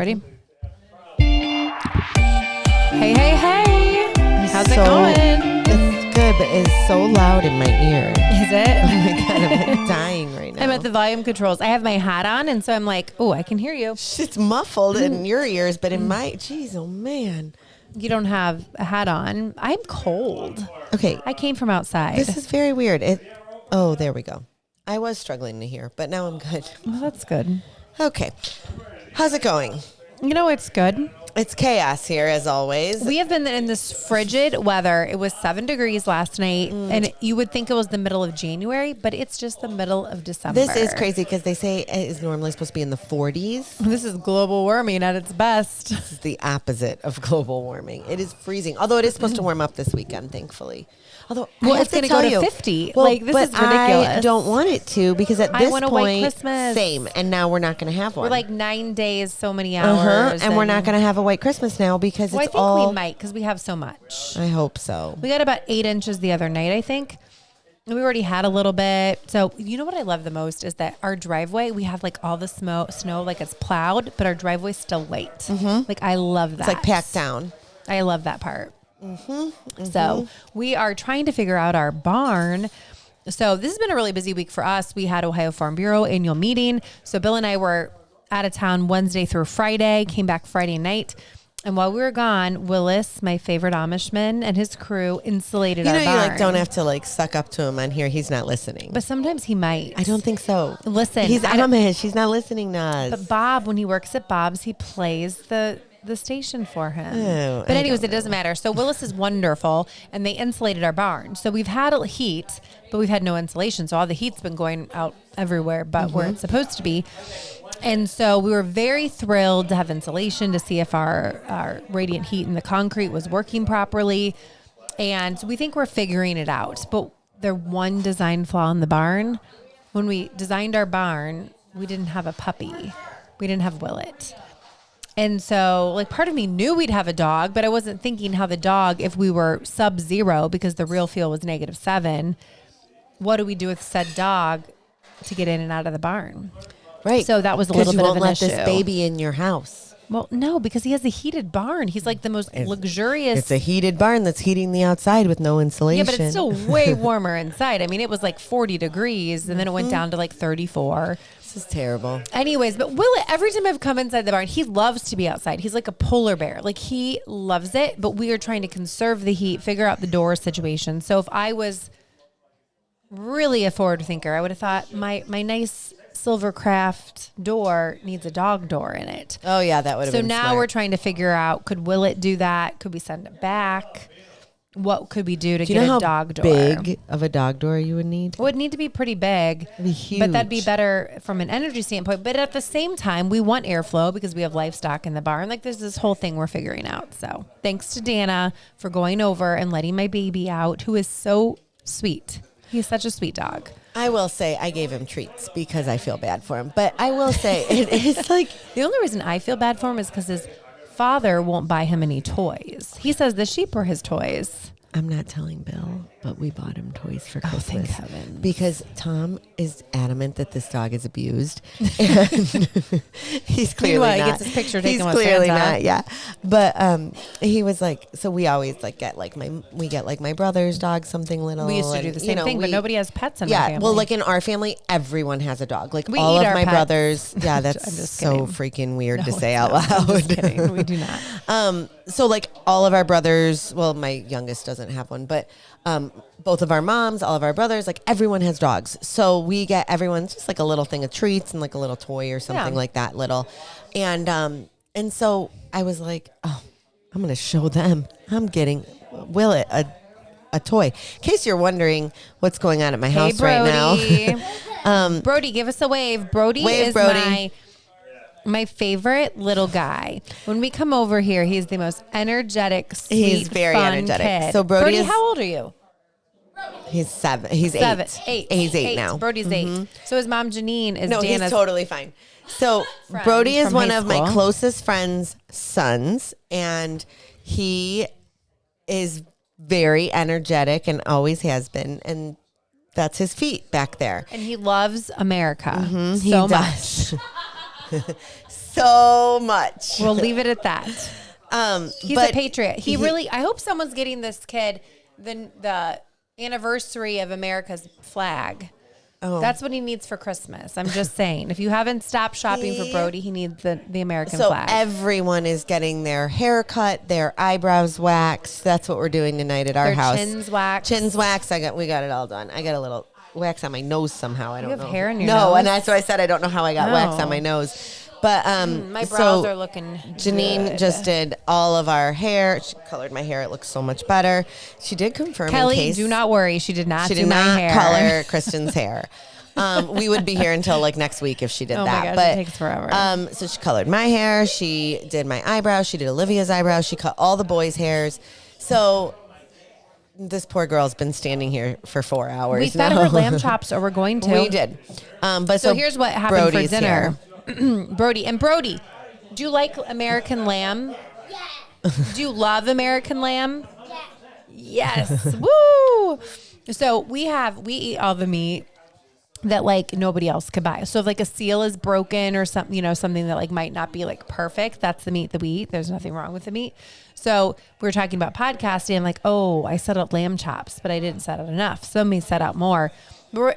Ready? Hey, hey, hey. How's it going? It's good, but it's so loud in my ear. Is it? Oh my God, I'm dying right now. I'm at the volume controls. I have my hat on, and so I'm like, oh, I can hear you. It's muffled in your ears, but in my, geez, oh man. You don't have a hat on. I'm cold. Okay. I came from outside. This is very weird. Oh, there we go. I was struggling to hear, but now I'm good. Well, that's good. Okay. How's it going? You know, it's good. It's chaos here, as always. We have been in this frigid weather. It was 7 degrees last night, and you would think it was the middle of January, but it's just the middle of December. This is crazy because they say it is normally supposed to be in the 40s. This is global warming at its best. This is the opposite of global warming. It is freezing, although it is supposed to warm up this weekend, thankfully. Although, it's going to go to 50. Well, like, this is ridiculous. I don't want it to because at this want a point, white Christmas. Same. And now we're not going to have one. We're like 9 days, so many hours. And we're not going to have a white Christmas now because I it's think all. we might because we have so much. I hope so. We got about 8 inches the other night, I think. And we already had a little bit. So you know what I love the most is that our driveway, we have like all the snow like it's plowed, but our driveway's still white. Mm-hmm. Like I love that. It's like packed down. I love that part. Mm-hmm. Mm-hmm. So we are trying to figure out our barn. So this has been a really busy week for us. We had Ohio Farm Bureau annual meeting. So Bill and I were out of town Wednesday through Friday, came back Friday night. And while we were gone, Willis, my favorite Amishman, and his crew insulated our barn. You like don't have to like suck up to him on here. He's not listening. But sometimes he might. I don't think so. Listen. He's Amish. He's not listening to us. But Bob, when he works at Bob's, he plays the station for him. Oh, but anyways, it doesn't matter. So Willis is wonderful, and they insulated our barn. So we've had heat, but we've had no insulation. So all the heat's been going out everywhere but where it's supposed to be. And so we were very thrilled to have insulation to see if our radiant heat in the concrete was working properly. And so we think we're figuring it out. But the one design flaw in the barn, when we designed our barn, we didn't have a puppy. We didn't have Willet. And so like part of me knew we'd have a dog, but I wasn't thinking how the dog, if we were sub-zero because the real fuel was -7, what do we do with said dog to get in and out of the barn? Right. So that was a little bit of an issue. You won't let this baby in your house. Well, no, because he has a heated barn. He's like the most luxurious. It's a heated barn that's heating the outside with no insulation. Yeah, but it's still way warmer inside. I mean, it was like 40 degrees and then it went down to like 34. This is terrible. Anyways, but Willet, every time I've come inside the barn, he loves to be outside. He's like a polar bear. Like he loves it, but we are trying to conserve the heat, figure out the door situation. So if I was really a forward thinker, I would have thought my nice Silvercraft door needs a dog door in it. Oh yeah, that would have been So now smart. we're trying to figure out, could Willet do that? Could we send it back? What could we do to get a dog door? Big of a dog door you would need? It would need to be pretty big. It'd be huge. But that'd be better from an energy standpoint. But at the same time, we want airflow because we have livestock in the barn. Like there's this whole thing we're figuring out. So thanks to Danna for going over and letting my baby out, who is so sweet. He's such a sweet dog. I will say I gave him treats because I feel bad for him. But I will say it is like... The only reason I feel bad for him is because his father won't buy him any toys. He says the sheep were his toys. I'm not telling Bill, but we bought him toys for Christmas. Thank heaven. Because Tom is adamant that this dog is abused. And he's clearly not. He gets his picture taken He's with clearly Santa. not, yeah. But he was like, so we always like get like my brother's dog, something little. We used to do the same thing, but nobody has pets in my family. Well, like in our family, everyone has a dog. Like We all eat of our my pets. brothers. Yeah, I'm that's just so kidding. freaking weird to No, say it's out not. loud. I'm just kidding. We do not. So like all of our brothers, well, my youngest doesn't have one, but both of our moms, all of our brothers, like everyone has dogs. So we get everyone's just like a little thing of treats and like a little toy or something like that little. And so I was like, oh, I'm going to show them. I'm getting Willet a toy. In case you're wondering what's going on at my house right now. Brody, give us a wave. Brody is my favorite little guy. When we come over here, he's the most energetic, sweet, He's very fun energetic. kid. So Brody is, how old are you? He's 7. He's 7. 8. 8. He's 8 now. Brody's 8. So his mom Janine is No, Danna's. he's totally fine. So friend Brody is from one high of my school. closest friends' sons, and he is very energetic and always has been. And that's his feet back there. And he loves America He so does. much. so much. We'll leave it at that. He's a patriot. He really, I hope someone's getting this kid the anniversary of America's flag. Oh. That's what he needs for Christmas. I'm just saying. If you haven't stopped shopping for Brody, he needs the American flag. So everyone is getting their hair cut, their eyebrows waxed. That's what we're doing tonight at our house. Chins waxed. Chins waxed. We got it all done. I got a little wax on my nose somehow. I don't know. You have hair in your nose? No, and that's what I said. I don't know how I got wax on my nose. But my brows are looking Janine just did all of our hair. She colored my hair. It looks so much better. She did confirm Kelly, in case. do not worry. She did not color Kristin's hair. We would be here until like next week if she did that. My gosh, but it takes forever. So she colored my hair. She did my eyebrows. She did Olivia's eyebrows. She cut all the boys' hairs. So this poor girl's been standing here for 4 hours. We fed her lamb chops, or we're going to. We did. But so here's what happened Brody's for dinner. Here. Brody, do you like American lamb? Yeah. Do you love American lamb? Yeah. Yes. Woo! So we eat all the meat that like nobody else could buy. So if like a seal is broken or something, something that like might not be like perfect, that's the meat that we eat. There's nothing wrong with the meat. So we were talking about podcasting. I'm like, oh, I set out lamb chops, but I didn't set out enough. Somebody set out more.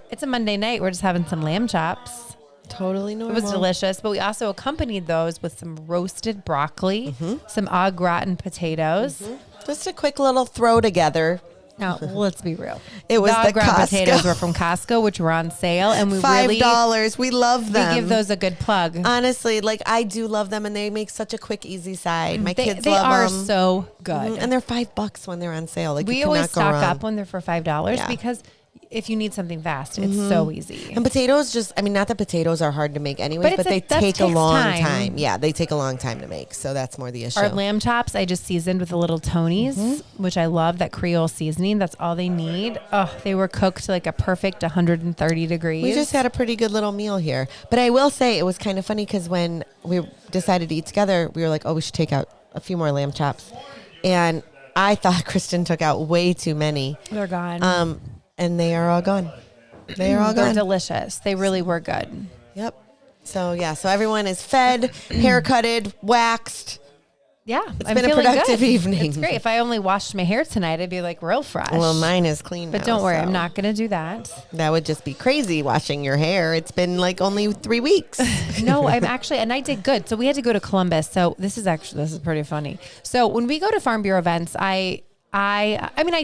It's a Monday night. We're just having some lamb chops. Totally normal. It was delicious, but we also accompanied those with some roasted broccoli, some au gratin potatoes. Just a quick little throw together. Now, let's be real. It was the gratin Costco. Potatoes were from Costco, which were on sale, and we $5. We love them. We give those a good plug. Honestly, like I do love them, and they make such a quick, easy side. My kids love them. They are so good, and they're $5 when they're on sale. Like we always stock up when they're for $5 because if you need something fast, it's so easy. And potatoes not that potatoes are hard to make anyway, but they take a long time. Yeah, they take a long time to make. So that's more the issue. Our lamb chops, I just seasoned with a little Tony's, which I love, that Creole seasoning. That's all they need. Oh, they were cooked like a perfect 130 degrees. We just had a pretty good little meal here. But I will say it was kind of funny because when we decided to eat together, we were like, oh, we should take out a few more lamb chops. And I thought Kristin took out way too many. They're gone. And they are all gone. They are all gone. They're delicious. They really were good. Yep. So everyone is fed, haircutted, waxed. Yeah. It's been a productive evening. It's great. If I only washed my hair tonight, I'd be like real fresh. Well, mine is clean But now, don't worry, I'm not going to do that. That would just be crazy washing your hair. It's been like only 3 weeks. No, and I did good. So we had to go to Columbus. So this is pretty funny. So when we go to Farm Bureau events, I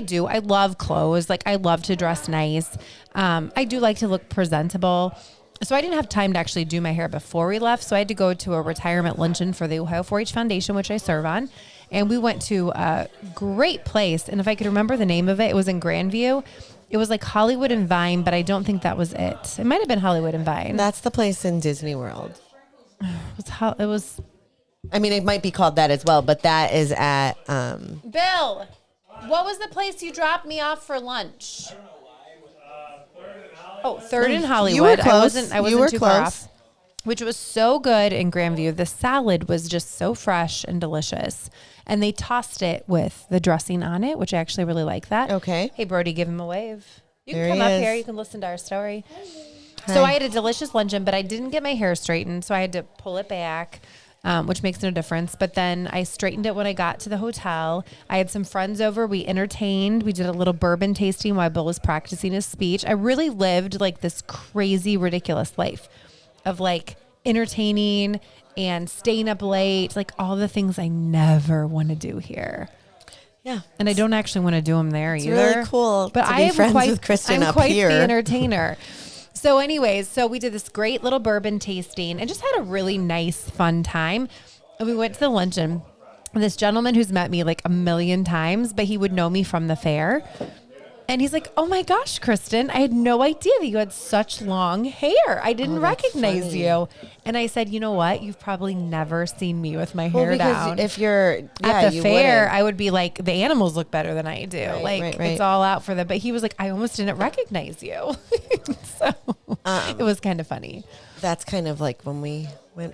do. I love clothes. Like I love to dress nice. I do like to look presentable. So I didn't have time to actually do my hair before we left. So I had to go to a retirement luncheon for the Ohio 4-H Foundation, which I serve on. And we went to a great place. And if I could remember the name of it, it was in Grandview. It was like Hollywood and Vine, but I don't think that was it. It might have been Hollywood and Vine. That's the place in Disney World. It was. I mean, it might be called that as well, but that is at. Bill, what was the place you dropped me off for lunch? Oh, Third in Hollywood. You were close. I wasn't too far off. Which was so good in Grandview. The salad was just so fresh and delicious. And they tossed it with the dressing on it, which I actually really like that. Okay. Hey, Brody, give him a wave. You There can he come up is. here. You can listen to our story. Hi. So I had a delicious luncheon, but I didn't get my hair straightened. So I had to pull it back, which makes no difference. But then I straightened it when I got to the hotel. I had some friends over. We entertained. We did a little bourbon tasting while Bill was practicing his speech. I really lived like this crazy, ridiculous life of like entertaining and staying up late, like all the things I never want to do here. Yeah. And I don't actually want to do them there either. It's really cool but to I be am friends quite, with Kristin I'm up quite here. the entertainer. So anyways, we did this great little bourbon tasting and just had a really nice, fun time. And we went to the luncheon. This gentleman who's met me like a million times, but he would know me from the fair. And he's like, oh my gosh, Kristin, I had no idea that you had such long hair. I didn't recognize you. And I said, you know what? You've probably never seen me with my hair down. If you're at the fair, I would be like, the animals look better than I do. Right. It's all out for them. But he was like, I almost didn't recognize you. So it was kind of funny. That's kind of like when we went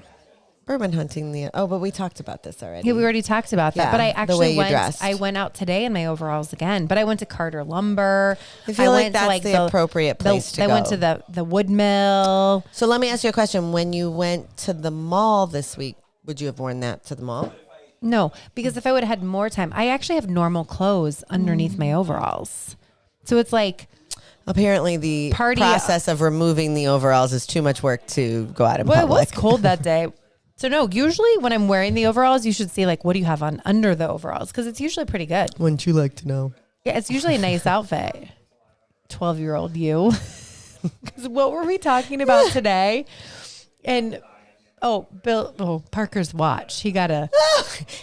Urban hunting but we talked about this already. Yeah, we already talked about that. Yeah, But I the actually way you dressed. I went out today in my overalls again. But I went to Carter Lumber. I feel like went that's to the appropriate place to I go. went to the wood mill. So let me ask you a question. When you went to the mall this week, would you have worn that to the mall? No, because if I would have had more time, I actually have normal clothes underneath my overalls. So it's like apparently the process of removing the overalls is too much work to go out in public. Well, it was cold that day. So no, usually when I'm wearing the overalls, you should see like, what do you have on under the overalls? Because it's usually pretty good. Wouldn't you like to know? Yeah, it's usually a nice outfit. 12-year-old you. Because what were we talking about today? And Parker's watch. He got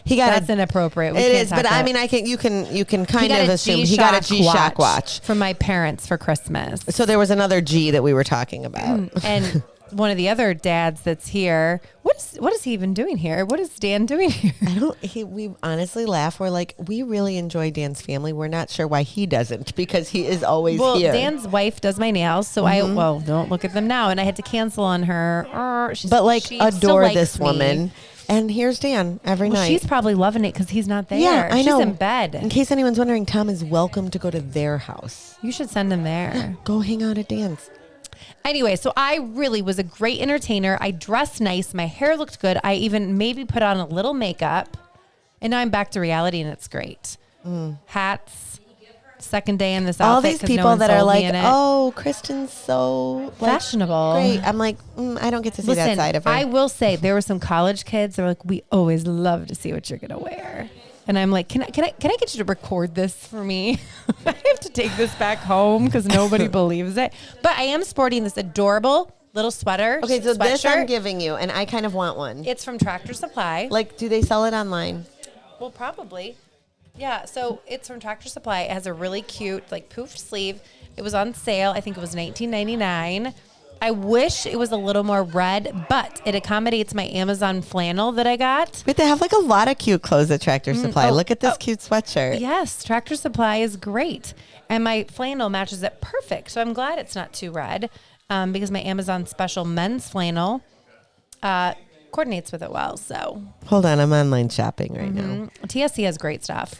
that's inappropriate. It is, but I mean, you can kind of assume he got a G-Shock watch from my parents for Christmas. So there was another G that we were talking about. And one of the other dads that's here, what is he even doing here? What is Dan doing here? We honestly laugh. We're like, we really enjoy Dan's family. We're not sure why he doesn't, because he is always here. Dan's wife does my nails, so don't look at them now. And I had to cancel on her. She adore this woman. And here's Dan every night. She's probably loving it because he's not there. Yeah, I know. She's in bed. In case anyone's wondering, Tom is welcome to go to their house. You should send him there. Go hang out at Dan's. Anyway, so I really was a great entertainer. I dressed nice. My hair looked good. I even maybe put on a little makeup. And now I'm back to reality, and it's great. Hats. Second day in this outfit. All these people that are like, oh, Kristin's so fashionable. Great. I'm like, I don't get to see that side of her. I will say there were some college kids that were like, we always love to see what you're going to wear. And I'm like, can I get you to record this for me? I have to take this back home because nobody believes it. But I am sporting this adorable little sweater. Okay, so sweatshirt. This I'm giving you, and I kind of want one. It's from Tractor Supply. Like, do they sell it online? Well, probably. Yeah, so it's from Tractor Supply. It has a really cute, like, poofed sleeve. It was on sale. I think it was $19.99. I wish it was a little more red, but it accommodates my Amazon flannel that I got. Wait, they have like a lot of cute clothes at Tractor Supply. Look at this cute sweatshirt. Yes, Tractor Supply is great. And my flannel matches it perfect. So I'm glad it's not too red because my Amazon special men's flannel coordinates with it well. So hold on, I'm online shopping right now. TSC has great stuff.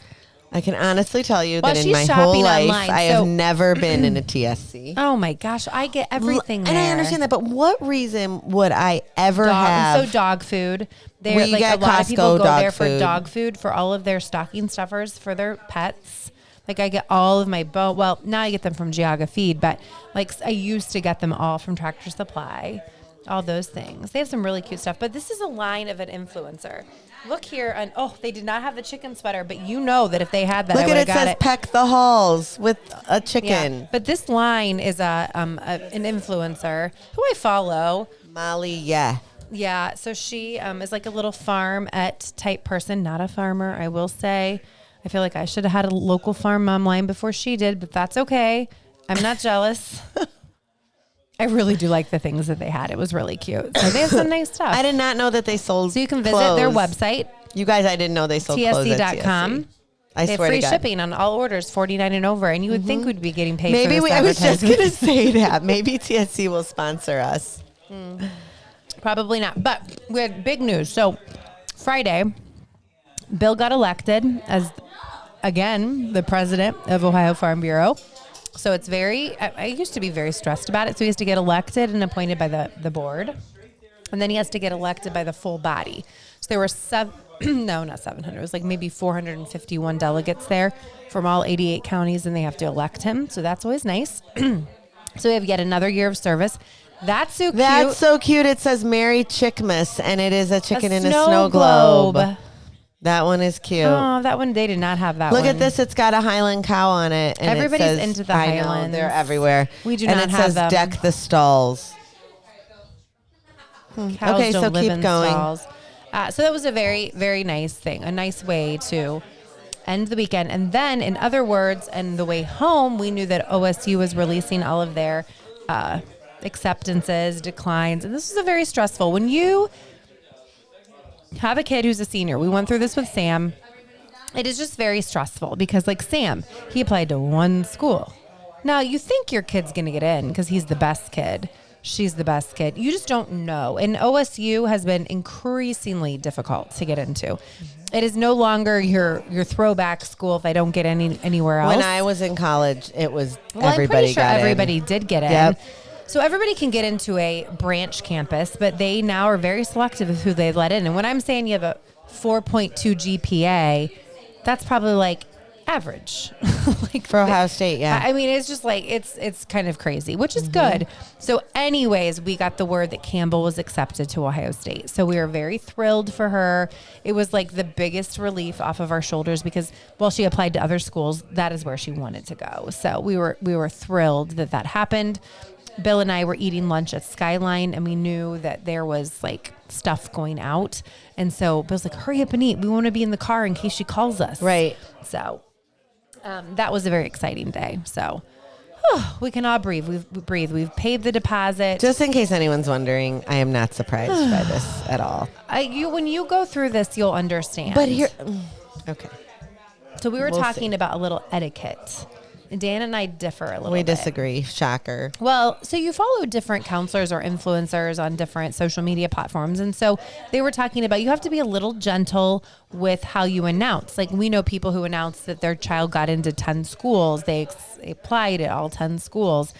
I can honestly tell you that in my whole life, I have never been in a TSC. Oh my gosh, I get everything there. And I understand that, but what reason would I ever have? So dog food. We like get a lot Costco of people go there for food. dog food for all of their stocking stuffers for their pets. Like I get all of my well, now I get them from Geauga Feed, but like I used to get them all from Tractor Supply. All those things. They have some really cute stuff, but this is a line of an influencer. Look here, and they did not have the chicken sweater, but you know that if they had that, I would have got it. Look at it says peck the halls with a chicken. Yeah, but this line is an influencer who I follow. Molly, yeah. Yeah, so she is like a little farm-ette type person, not a farmer, I will say. I feel like I should have had a local farm mom line before she did, but that's okay. I'm not jealous. I really do like the things that they had. It was really cute. So they have some nice stuff. I did not know that they sold So you can visit their website. You guys, I didn't know they sold clothes at TSC.com. I they swear have free to God. shipping on all orders, $49 and over. And you would think we'd be getting paid Maybe for this I was just advertisement. going to say that. Maybe TSC will sponsor us. Probably not. But we had big news. So Friday, Bill got elected as, again, the president of Ohio Farm Bureau. So it's I used to be very stressed about it. So he has to get elected and appointed by the board. And then he has to get elected by the full body. So there were not 700. It was like maybe 451 delegates there from all 88 counties, and they have to elect him. So that's always nice. So we have yet another year of service. That's so cute. That's so cute. It says Merry Chickmas, and it is a chicken in a snow globe. That one is cute. Oh, that one, they did not have that one. Look at this. It's got a Highland cow on it. And Everybody's it says, into the I Highlands. know, they're everywhere. We do not have them. And it says deck the stalls. Cows Okay, don't so live keep in going. stalls. So that was a very, very nice thing, a nice way to end the weekend. And then, in other words, and the way home, we knew that OSU was releasing all of their acceptances, declines. And this was a very stressful. When you have a kid who's a senior, we went through this with Sam. It is just very stressful because, like Sam, he applied to one school. Now, you think your kid's going to get in because he's the best kid. she's the best kid. You just don't know. And OSU has been increasingly difficult to get into. It is no longer your throwback school if I don't get anywhere else. When I was in college, it was well, everybody I'm pretty sure got everybody in. did get in. Yep. So everybody can get into a branch campus, but they now are very selective of who they let in. And when I'm saying you have a 4.2 GPA, that's probably like average. Like for Ohio State, yeah. I mean, it's just like, it's kind of crazy, which is good. So anyways, we got the word that Campbell was accepted to Ohio State. So we were very thrilled for her. It was like the biggest relief off of our shoulders because while she applied to other schools, that is where she wanted to go. So we were thrilled that happened. Bill and I were eating lunch at Skyline and we knew that there was like stuff going out. And so Bill's like, hurry up and eat. We want to be in the car in case she calls us. Right. So that was a very exciting day. So we can all breathe. We've paid the deposit. Just in case anyone's wondering, I am not surprised by this at all. When you go through this, you'll understand. But here, okay. So we'll see. talking about a little etiquette. Dan and I differ a little bit. We disagree. Shocker. Well, so you follow different counselors or influencers on different social media platforms. And so they were talking about you have to be a little gentle with how you announce. Like we know people who announced that their child got into 10 schools. They applied at all 10 schools.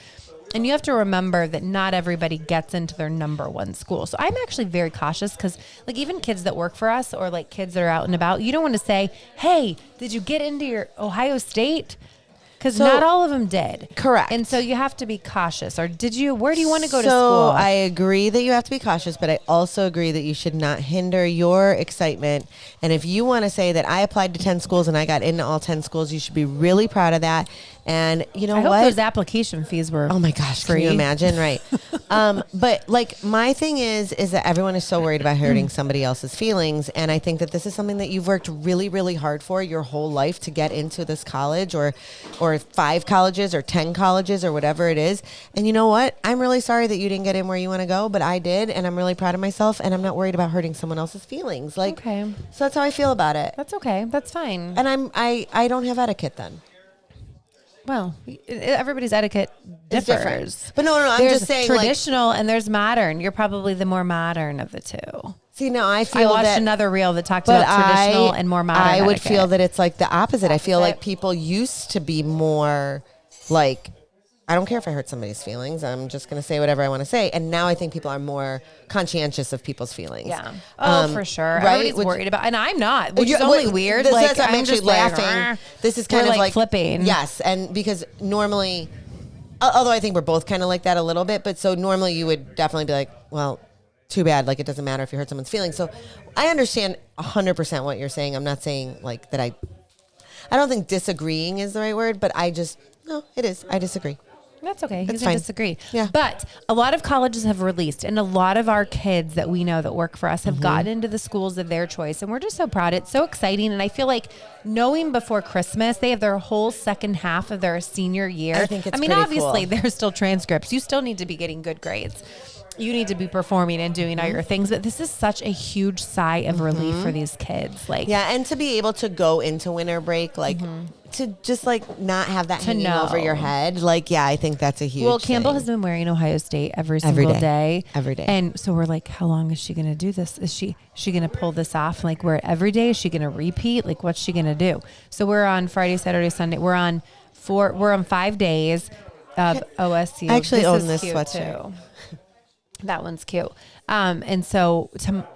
And you have to remember that not everybody gets into their number one school. So I'm actually very cautious because like even kids that work for us or like kids that are out and about, you don't want to say, hey, did you get into your Ohio State? Because not all of them did. Correct. And so you have to be cautious. Or where do you want to go to school? school? I agree that you have to be cautious, but I also agree that you should not hinder your excitement. And if you want to say that I applied to 10 schools and I got into all 10 schools, you should be really proud of that. And you know I what? hope those application fees were oh my gosh, free. Can you imagine? Right. But like my thing is that everyone is so worried about hurting somebody else's feelings. And I think that this is something that you've worked really, really hard for your whole life to get into this college or 5 colleges or 10 colleges or whatever it is. And you know what? I'm really sorry that you didn't get in where you want to go, but I did. And I'm really proud of myself and I'm not worried about hurting someone else's feelings. Like, okay. So that's how I feel about it. That's okay. That's fine. And I don't have etiquette then. Well, everybody's etiquette It's differs. different. But no, I'm There's just saying traditional and there's modern. You're probably the more modern of the two. See, now I I feel watched that another reel that talked about traditional and more modern. I would etiquette. feel that it's like the opposite. I feel like people used to be more like, I don't care if I hurt somebody's feelings. I'm just going to say whatever I want to say. And now I think people are more conscientious of people's feelings. Yeah. Oh, for sure. Right? Everybody's worried about, and I'm not, which is only weird. This Like, is, I'm actually just laughing. Like, this is kind we're of like flipping. Yes. And because normally, although I think we're both kind of like that a little bit, but so normally you would definitely be like, well, too bad. Like, it doesn't matter if you hurt someone's feelings. So I understand 100% what you're saying. I'm not saying like that I don't think disagreeing is the right word, but no, it is. I disagree. That's okay. You That's can fine. disagree. Yeah. But a lot of colleges have released, and a lot of our kids that we know that work for us have gotten into the schools of their choice. And we're just so proud. It's so exciting. And I feel like knowing before Christmas, they have their whole second half of their senior year. I think it's mean, pretty obviously, cool. there's still transcripts. You still need to be getting good grades. You need to be performing and doing all your things. But this is such a huge sigh of relief for these kids. Like, yeah, and to be able to go into winter break, like to just like not have that hanging over your head. Like, yeah, I think that's a huge Well, Campbell thing. has been wearing Ohio State every single day. Every day. And so we're like, how long is she going to do this? Is she going to pull this off? Like, wear it every day? Is she going to repeat? Like, what's she going to do? So we're on Friday, Saturday, Sunday. We're on 5 days of OSU. I actually own is this cute, sweatshirt. too. That one's cute. And so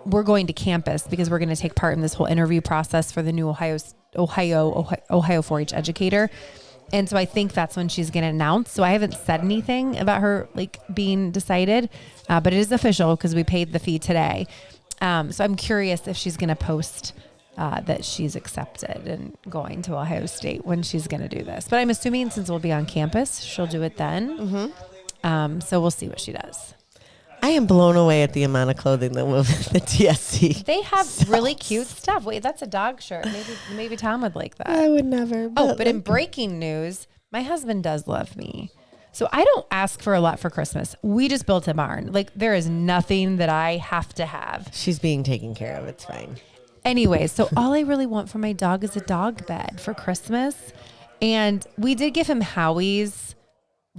we're going to campus because we're going to take part in this whole interview process for the new Ohio 4-H educator. And so I think that's when she's going to announce. So I haven't said anything about her like being decided, but it is official because we paid the fee today. So I'm curious if she's going to post that she's accepted and going to Ohio State when she's going to do this. But I'm assuming since we'll be on campus, she'll do it then. So we'll see what she does. I am blown away at the amount of clothing that will the TSC. They have really cute stuff. Wait, that's a dog shirt. Maybe Tom would like that. I would never. But in breaking news, my husband does love me. So I don't ask for a lot for Christmas. We just built a barn. Like, there is nothing that I have to have. She's being taken care of. It's fine. Anyway, so all I really want for my dog is a dog bed for Christmas. And we did give him Howie's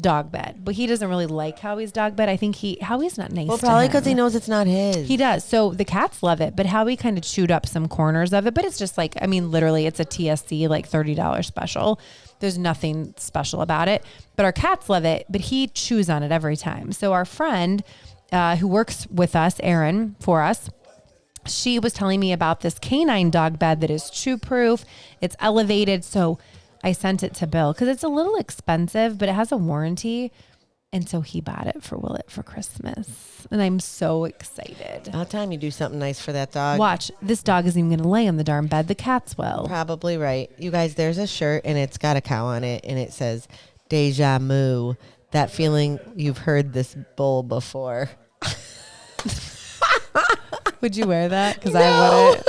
dog bed, but he doesn't really like Howie's dog bed. I think Howie's not nice. Well, to probably him. because he knows it's not his. He does. So the cats love it, but Howie kind of chewed up some corners of it. But it's just like, I mean, literally, it's a TSC like $30 special. There's nothing special about it, but our cats love it. But he chews on it every time. So our friend who works with us, Erin, for us, she was telling me about this canine dog bed that is chew proof. It's elevated. So I sent it to Bill because it's a little expensive, but it has a warranty. And so he bought it for Willet for Christmas. And I'm so excited. About time you do something nice for that dog. Watch, this dog isn't even going to lay on the darn bed. The cats will. Probably right. You guys, there's a shirt and it's got a cow on it and it says Deja Moo. That feeling you've heard this bull before. Would you wear that? Because No. I wouldn't.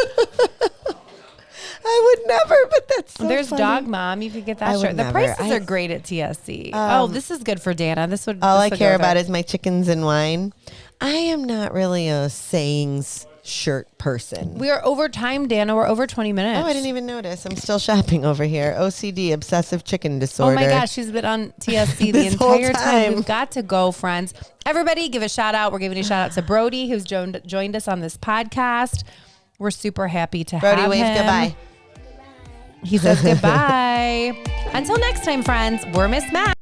I would never, but that's so There's funny. Dog Mom. You could get that I would shirt. The never. prices are great at TSC. This is good for Danna. All I care about is my chickens and wine. I am not really a sayings shirt person. We are over time, Danna. We're over 20 minutes. Oh, I didn't even notice. I'm still shopping over here. OCD, obsessive chicken disorder. Oh my gosh, she's been on TSC the This whole entire time. time. We've got to go, friends. Everybody give a shout out. We're giving a shout out to Brody, who's joined us on this podcast. We're super happy to Brody, have wave him. goodbye. He says goodbye. Until next time, friends, we're Miss Matt.